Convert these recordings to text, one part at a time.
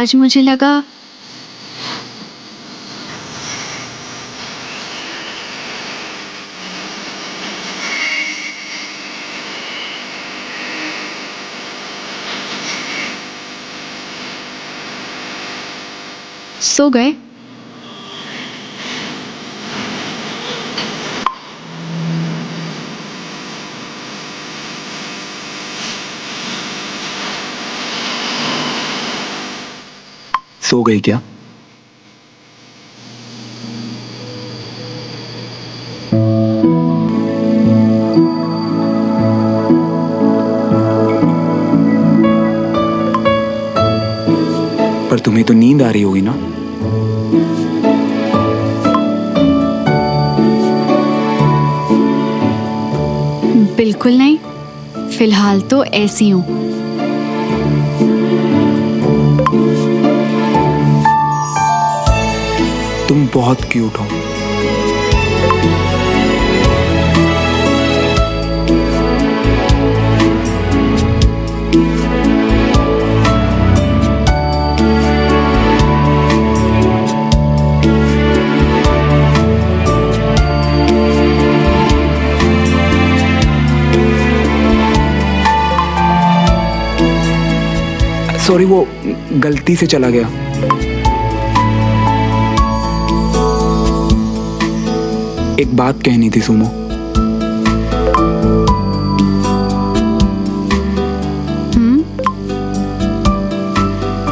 आज मुझे लगा सो गए। सो गई क्या? पर तुम्हें तो नींद आ रही होगी ना? बिल्कुल नहीं, फिलहाल तो ऐसी हूं। तुम बहुत क्यूट हो। सॉरी, वो गलती से चला गया। एक बात कहनी थी सुमो।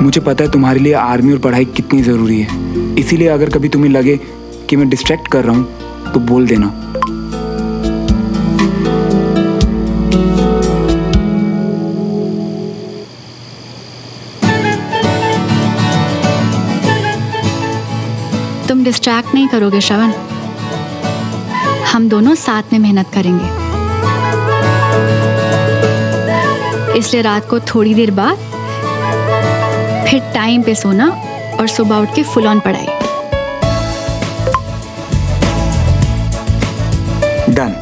मुझे पता है तुम्हारे लिए आर्मी और पढ़ाई कितनी जरूरी है, इसीलिए अगर कभी तुम्हें लगे कि मैं डिस्ट्रैक्ट कर रहा हूं तो बोल देना। तुम डिस्ट्रैक्ट नहीं करोगे श्रवण, हम दोनों साथ में मेहनत करेंगे। इसलिए रात को थोड़ी देर बाद फिर टाइम पे सोना और सुबह उठ के फुल ऑन पढ़ाई। डन।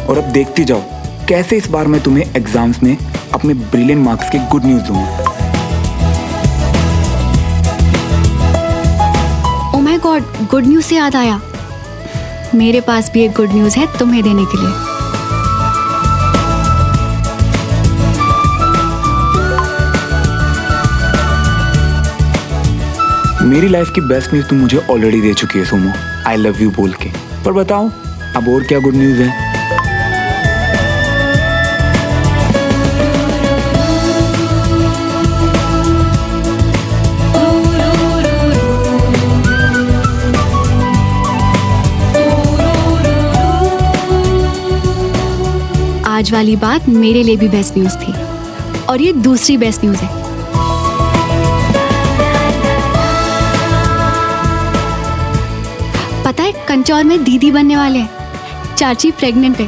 और अब देखती जाओ कैसे इस बार मैं तुम्हें एग्जाम्स में अपने ब्रिलियंट मार्क्स के गुड न्यूज दूंगा। Oh my God, good news से याद आया, मेरे पास भी एक गुड न्यूज है तुम्हें देने के लिए। मेरी लाइफ की बेस्ट न्यूज तुम मुझे ऑलरेडी दे चुकी है सुमो, आई लव यू बोल के। पर बताओ अब और क्या गुड न्यूज है? आज वाली बात मेरे लिए भी बेस्ट न्यूज थी और ये दूसरी बेस्ट न्यूज है। पता है कंचौर में दीदी बनने वाले हैं, चाची प्रेग्नेंट है।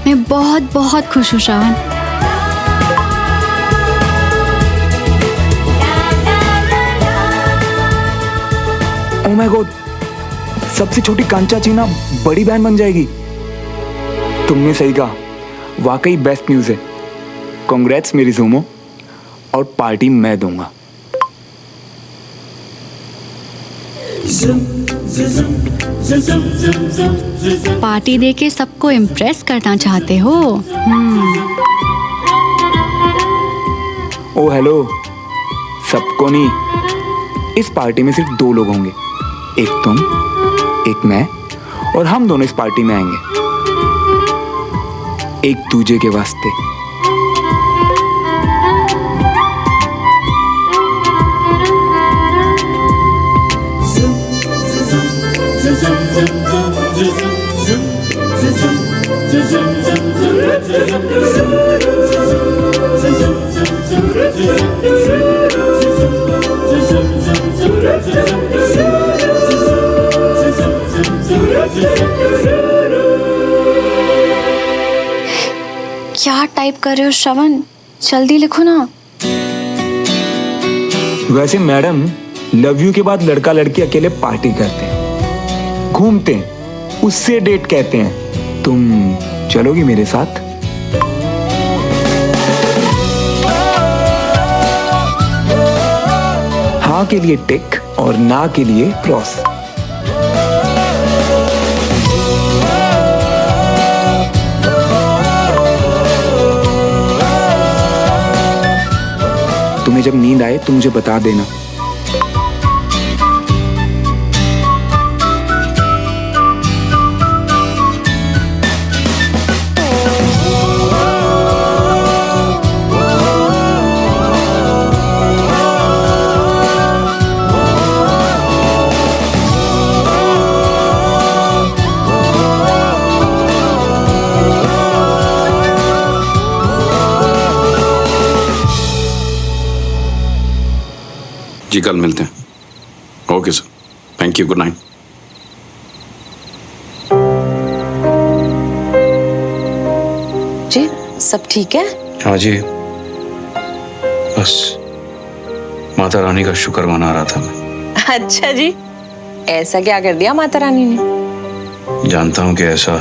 मैं बहुत बहुत खुश हूँ श्रावण। ओह माय गॉड, सबसे छोटी कांचा चीना बड़ी बहन बन जाएगी। तुमने सही कहा, वाकई बेस्ट न्यूज है। कांग्रेट्स मेरी सुमो, और पार्टी मैं दूंगा। पार्टी देके सबको इम्प्रेस करना चाहते हो? ओ हेलो, सबको नहीं, इस पार्टी में सिर्फ 2 लोग होंगे, एक तुम एक मैं, और हम दोनों इस पार्टी में आएंगे एक दूजे के वास्ते। क्या टाइप कर रहे हो श्रवण, जल्दी लिखो ना। वैसे मैडम, लव यू के बाद लड़का लड़की अकेले पार्टी करते हैं, घूमते हैं, उससे डेट कहते हैं। तुम चलोगी मेरे साथ? हाँ हाँ के लिए टिक और ना के लिए क्रॉस। तुम्हें जब नींद आए तो मुझे बता देना। जी कल मिलते हैं। Okay sir, thank you, good night. जी सब ठीक है? हाँ जी, बस माता रानी का शुक्र मना रहा था मैं। अच्छा जी, ऐसा क्या कर दिया माता रानी ने? जानता हूँ कि ऐसा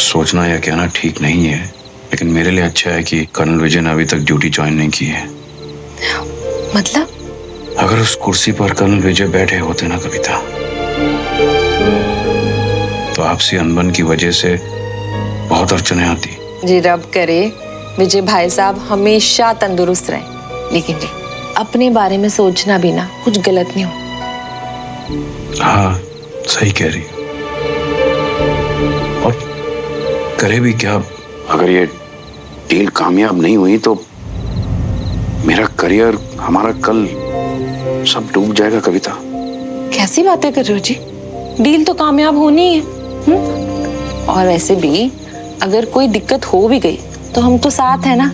सोचना या कहना ठीक नहीं है, लेकिन मेरे लिए अच्छा है कि कर्नल विजय ने अभी तक ड्यूटी ज्वाइन नहीं की है। मतलब? अगर उस कुर्सी पर कर्नल विजय बैठे होते ना कविता, तो आपसी अनबन की वजह से बहुत अड़चने आती। जी रब करे विजय भाई साहब हमेशा तंदुरुस्त रहे, लेकिन जी अपने बारे में सोचना भी ना कुछ गलत नहीं हो। हाँ सही कह रही हो। और करे भी क्या, अगर ये डील कामयाब नहीं हुई तो मेरा करियर, हमारा कल सब डूब जाएगा कविता। कैसी बातें कर रहे हो जी? डील तो कामयाब होनी है। और वैसे भी अगर कोई दिक्कत हो भी गई तो हम तो साथ है ना,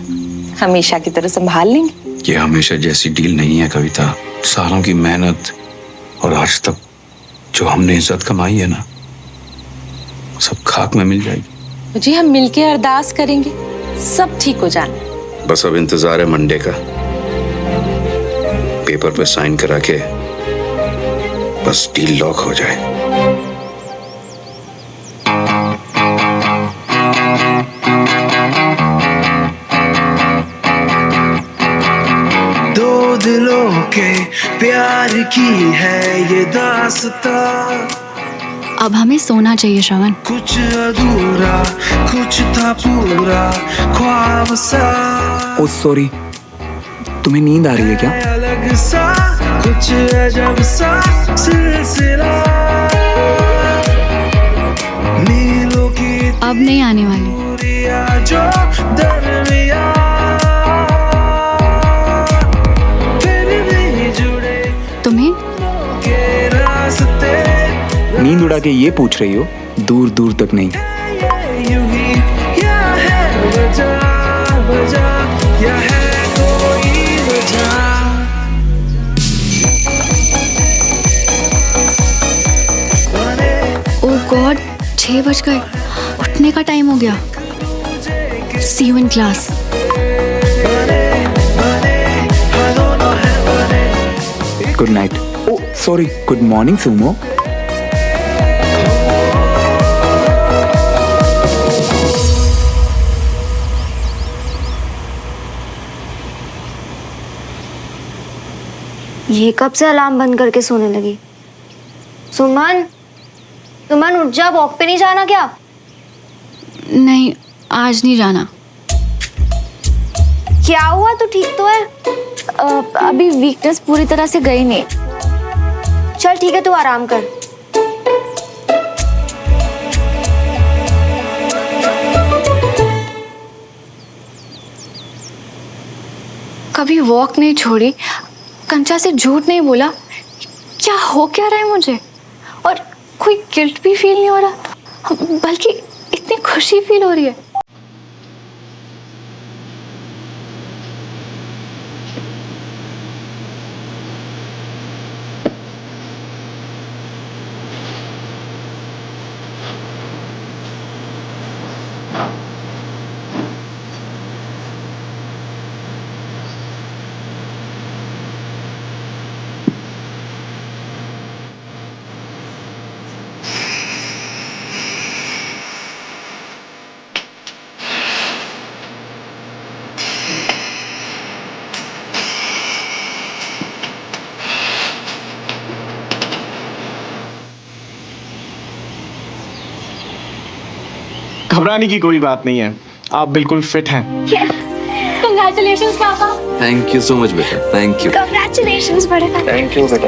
हमेशा की तरह संभाल लेंगे। ये हमेशा जैसी डील नहीं है कविता। सालों की मेहनत और आज तक जो हमने इज्जत कमाई है ना, सब खाक में मिल जाएगी। जी हम मिलके अरदास करेंगे, सब ठीक हो जाना। बस अब इंतजार है मंडे का, पेपर पे साइन करा के बस डील लॉक हो जाए। दो दिलों के प्यार की है ये दास्तां, अब हमें सोना चाहिए श्रवण। कुछ अधूरा कुछ था पूरा ख्वाब सा। ओ सॉरी, तुम्हें नींद आ रही है क्या? अलग सा कुछ अजब सा सिलसिला, नीलों की अब नहीं आने वाली। दूरियां जो दरमिया फिर भी जुड़े तुम्हें के रास्ते। नींद उड़ा के ये पूछ रही हो? दूर दूर तक नहीं। यूं ही या है वजह वजह या है कोई वजह। ओह गॉड, 6 बज गए, उठने का टाइम हो गया। See you in class. Good night. Oh sorry, good morning Sumo. ये कब से अलार्म बंद करके सोने लगी? सुमन, सुमन उठ जा, वॉक पे नहीं जाना क्या? नहीं, आज नहीं जाना। क्या हुआ, तू ठीक तो है? अभी वीकनेस पूरी तरह से गई नहीं। चल ठीक है, तू आराम कर। कभी वॉक नहीं छोड़ी, कंचा से झूठ नहीं बोला। क्या हो क्या रहा है मुझे? और कोई गिल्ट भी फील नहीं हो रहा, बल्कि इतनी खुशी फील हो रही है। घबराने की कोई बात नहीं है, आप बिल्कुल फिट हैं। कंग्रेचुलेशंस पापा। थैंक यू सो मच बेटा, थैंक यू। कंग्रेचुलेशंस बड़े पापा। थैंक यू बेटा।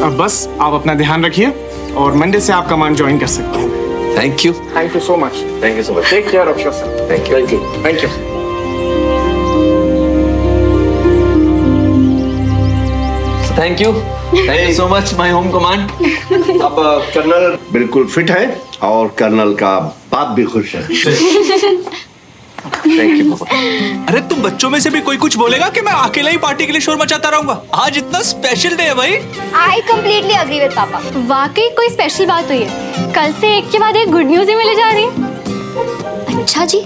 अब बस आप अपना ध्यान रखिए और मंडे से आप कमांड ज्वाइन कर सकते हैं। Thank you. Thank you so much. Thank you so much. Take care of yourself. Thank you. Thank you. Thank you so much my home command. अब कर्नल बिल्कुल फिट है और कर्नल का बाप भी खुश है। थैंक यू पापा। अरे तुम बच्चों में से भी कोई कुछ बोलेगा कि मैं अकेला ही पार्टी के लिए शोर मचाता रहूंगा? आज इतना स्पेशल डे है भाई। आई कंप्लीटली एग्री विद पापा। वाकई कोई स्पेशल बात हुई है। कल से एक के बाद एक गुड न्यूज ही मिले जा रही है। अच्छा जी,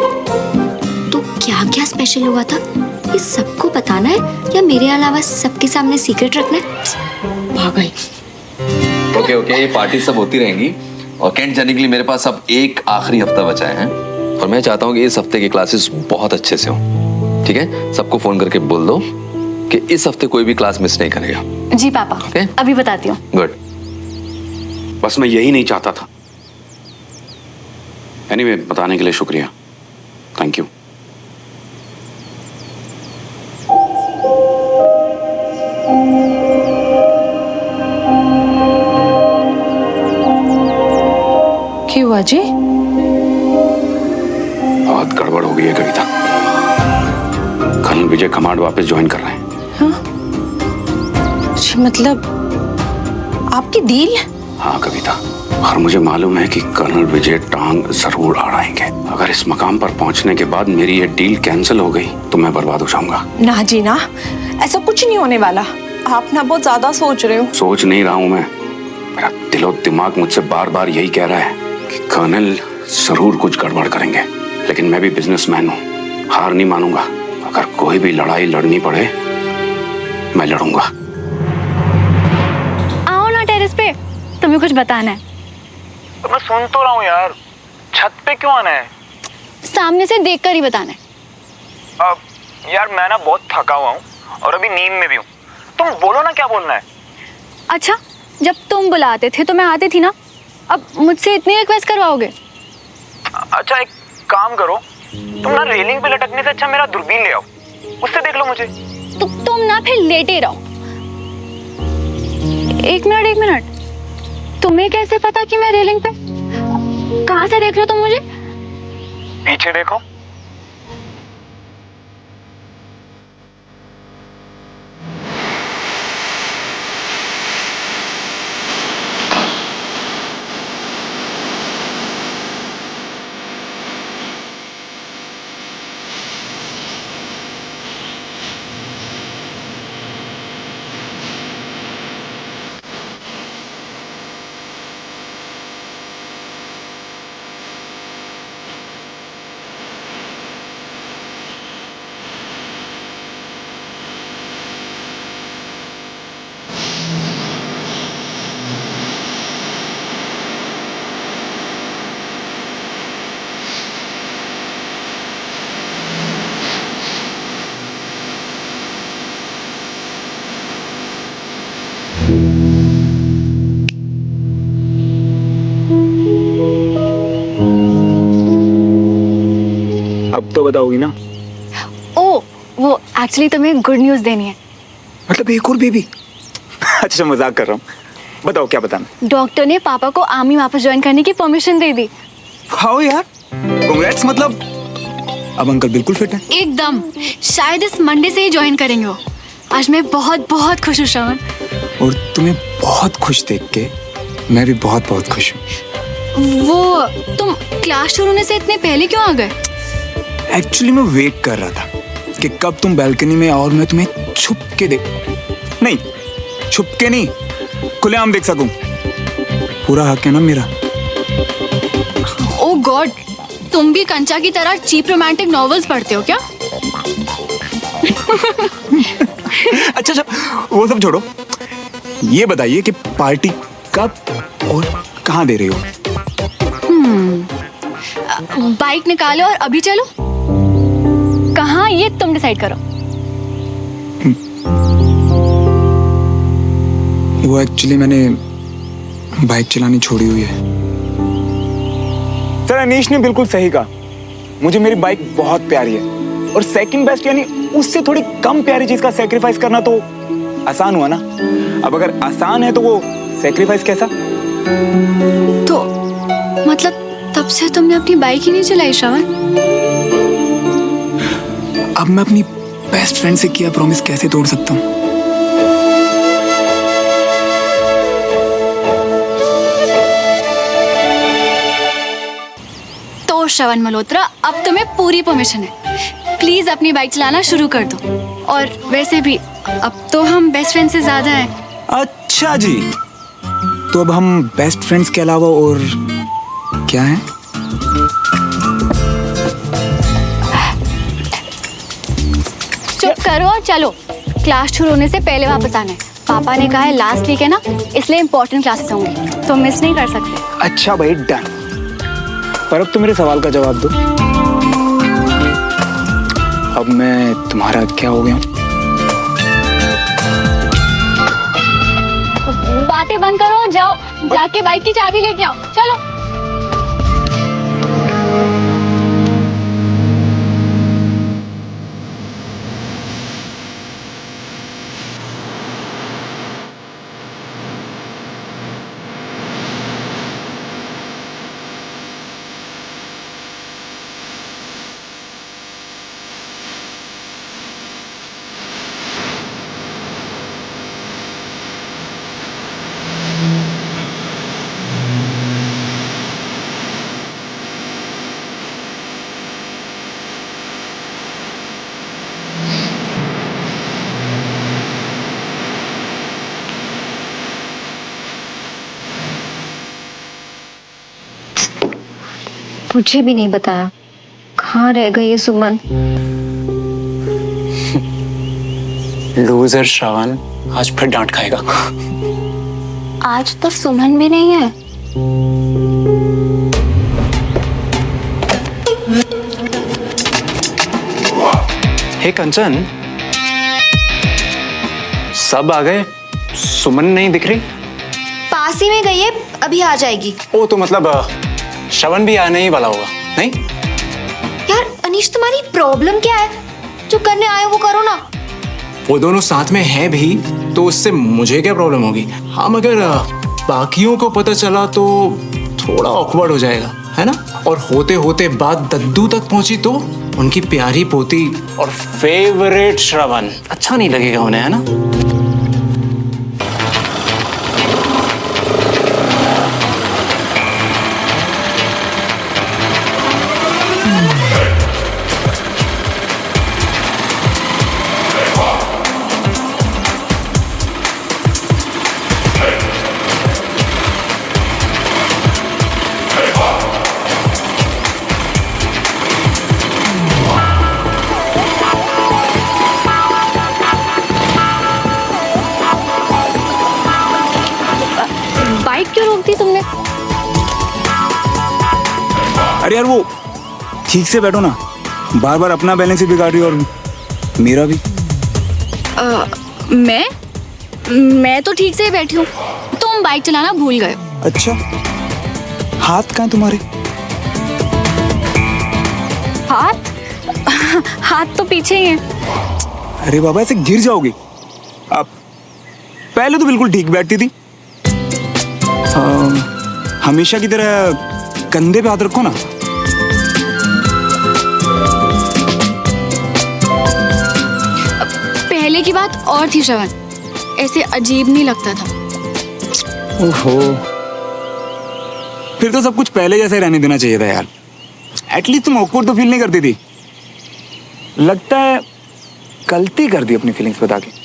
तो क्या क्या स्पेशल हुआ था? ये सबको बताना है या मेरे अलावा सबके सामने सीक्रेट रखना है? पागल। ओके ओके, ये पार्टी सब होती रहेंगी और कैंट जाने के लिए मेरे पास अब एक आखिरी हफ्ता बचा है और मैं चाहता हूँ कि इस हफ्ते की क्लासेस बहुत अच्छे से हों। ठीक है, सबको फोन करके बोल दो कि इस हफ्ते कोई भी क्लास मिस नहीं करेगा। जी पापा, Okay. अभी बताती हूँ। गुड। बस मैं यही नहीं चाहता था। एनीवे, बताने के लिए शुक्रिया। Thank you. क्या हुआ जी? बहुत गड़बड़ हो गई है कविता। कर्नल विजय कमांड वापस ज्वाइन कर रहे हैं। जी मतलब आपकी डील? हाँ कविता, और मुझे मालूम है कि कर्नल विजय टांग जरूर अड़ाएंगे। अगर इस मकाम पर पहुंचने के बाद मेरी ये डील कैंसिल हो गई तो मैं बर्बाद हो जाऊंगा। ना जी ना, ऐसा कुछ नहीं होने वाला। आप ना बहुत ज्यादा सोच रहे हो। सोच नहीं रहा हूं मैं, मेरा दिलो दिमाग मुझसे बार बार यही कह रहा है कि कर्नल जरूर कुछ गड़बड़ करेंगे। लेकिन मैं भी बिजनेसमैन हूं, हार नहीं मानूंगा। अगर कोई भी लड़ाई लड़नी पड़े मैं लड़ूंगा। आओ ना टेरेस पे, तुम्हें कुछ बताना है। तो मैं सुन तो रहा हूँ यार, छत पे क्यों आना है? सामने से देखकर ही बताना है। अब यार मैं ना बहुत थका हुआ हूँ और अभी नींद में भी हूँ। तुम बोलो ना क्या बोलना है। अच्छा, जब तुम बुलाते थे तो मैं आती थी ना, अब मुझसे इतनी रिक्वेस्ट करवाओगे? अच्छा एक काम करो, तुम ना रेलिंग पे लटकने से अच्छा मेरा दूरबीन ले आओ, उससे देख लो मुझे। तो तुम ना फिर लेटे रहो। एक मिनट, तुम्हें कैसे पता कि मैं रेलिंग पे? कहाँ से देख रहे हो तुम मुझे? पीछे देखो। अब तो बताओगी ना? ओ, वो एक्चुअली तुम्हें गुड न्यूज देनी है। मतलब एक और बेबी? अच्छा मजाक कर रहा हूँ, बताओ क्या बताना। डॉक्टर ने पापा को आर्मी वापस ज्वाइन करने की परमिशन दे दी। हाउ यार, कांग्रेट्स। मतलब अब अंकल बिल्कुल फिट है? एकदम, शायद इस मंडे से ही ज्वाइन करेंगे वो। आज मैं बहुत बहुत खुश हूँ श्रवण। और तुम्हें बहुत खुश देख के मैं भी बहुत बहुत खुश हूँ। वो तुम क्लास शुरू होने से इतने पहले क्यों आ गए? एक्चुअली मैं वेट कर रहा था कि कब तुम बालकनी में और मैं तुम्हें छुप के नहीं, छुप के नहीं, खुलेआम देख सकूं। पूरा हक है ना मेरा। ओ गॉड, तुम भी कंचा की तरह चीप रोमांटिक नॉवेल्स पढ़ते हो क्या? अच्छा, वो सब छोड़ो, ये बताइए कि पार्टी कब और कहाँ दे रही हो? बाइक निकालो और अभी चलो। कहाँ, ये तुम डिसाइड करो। वो एक्चुअली मैंने बाइक चलानी छोड़ी हुई है। सर अनीश ने बिल्कुल सही कहा, मुझे मेरी बाइक बहुत प्यारी है, और सेकंड बेस्ट यानी उससे थोड़ी कम प्यारी चीज का सेक्रीफाइस करना तो आसान हुआ ना। अब अगर आसान है तो वो सेक्रीफाइस कैसा? तो मतलब तब से तुमने अपनी बाइक ही नहीं चलाई श्रवण? अब मैं अपनी बेस्ट फ्रेंड से किया प्रॉमिस कैसे तोड़ सकता हूँ? तो श्रवण मल्होत्रा, अब तुम्हें पूरी परमिशन है, प्लीज अपनी बाइक चलाना शुरू कर दो। और वैसे भी अब तो हम बेस्ट फ्रेंड से ज्यादा हैं। अच्छा जी, तो अब हम बेस्ट फ्रेंड्स के अलावा और क्या है? चुप करो और चलो, क्लास शुरू होने से पहले वापस आना है। पापा ने कहा है लास्ट वीक है ना, इसलिए इम्पोर्टेंट क्लासेस होंगी, तो मिस नहीं कर सकते। अच्छा भाई डन, पर अब तो मेरे सवाल का जवाब दो। अब मैं तुम्हारा क्या हो गया हूँ? बातें बंद करो, जाओ जाके बाइक की चाबी लेके आओ, चलो। मुझे भी नहीं बताया, कहाँ रह गई ये सुमन? लूजर श्रवण आज फिर डांट खाएगा। आज तो सुमन भी नहीं है। हे कंचन, सब आ गए, सुमन नहीं दिख रही? पास ही में गई है, अभी आ जाएगी। ओ तो मतलब श्रवण भी आने ही वाला होगा, नहीं? यार अनीश, तुम्हारी प्रॉब्लम क्या है? जो करने आए हो वो करो ना। वो दोनों साथ में हैं भी, तो उससे मुझे क्या प्रॉब्लम होगी? हाँ मगर बाकियों को पता चला तो थोड़ा ऑकवर्ड हो जाएगा, है ना? और होते होते बात दद्दू तक पहुंची तो उनकी प्यारी पोती और फेवरेट श्रवण, अच्छा नहीं लगेगा उन्हें, है ना? बाइक क्यों रोक दी तुमने? अरे यार वो ठीक से बैठो ना, बार बार अपना बैलेंस ही बिगाड़ रही हो और मेरा भी। मैं तो ठीक से ही बैठी हूँ, तुम बाइक चलाना भूल गए। अच्छा, हाथ कहाँ हैं तुम्हारे? हाथ तो पीछे ही हैं। अरे बाबा ऐसे गिर जाओगी। अब पहले तो बिल्कुल ठीक बैठती थी, हमेशा की तरह कंधे पे हाथ रखो ना। पहले की बात और थी श्रवण, ऐसे अजीब नहीं लगता था। ओहो, फिर तो सब कुछ पहले जैसे रहने देना चाहिए था यार। एटलीस्ट तुम ऑकवर्ड तो फील नहीं करती थी। लगता है गलती कर दी अपनी फीलिंग्स बता के।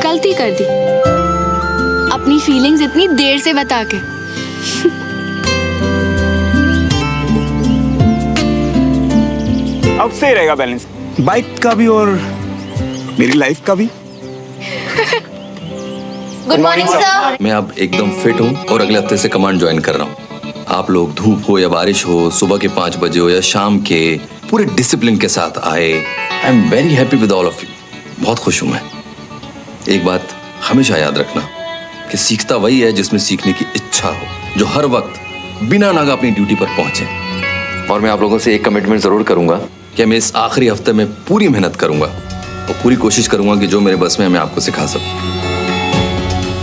गलती कर दी अपनी फीलिंग्स इतनी देर से बता के। अब सही रहेगा बैलेंस, बाइक का भी और मेरी लाइफ का भी। Good morning sir. मैं अब एकदम फिट हूँ और अगले हफ्ते से कमांड ज्वाइन कर रहा हूँ। आप लोग धूप हो या बारिश हो, सुबह के 5 बजे हो या शाम के, पूरे डिसिप्लिन के साथ आए। I am very happy with all of you. बहुत खुश हूं मैं। एक बात हमेशा याद रखना कि सीखता वही है जिसमें सीखने की इच्छा हो, जो हर वक्त बिना नागा अपनी ड्यूटी पर पहुंचे। और मैं आप लोगों से एक कमिटमेंट जरूर करूंगा कि मैं इस आखिरी हफ्ते में पूरी मेहनत करूंगा और पूरी कोशिश करूंगा कि जो मेरे बस में है मैं आपको सिखा सकूं।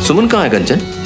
सुमन कहाँ है कंचन?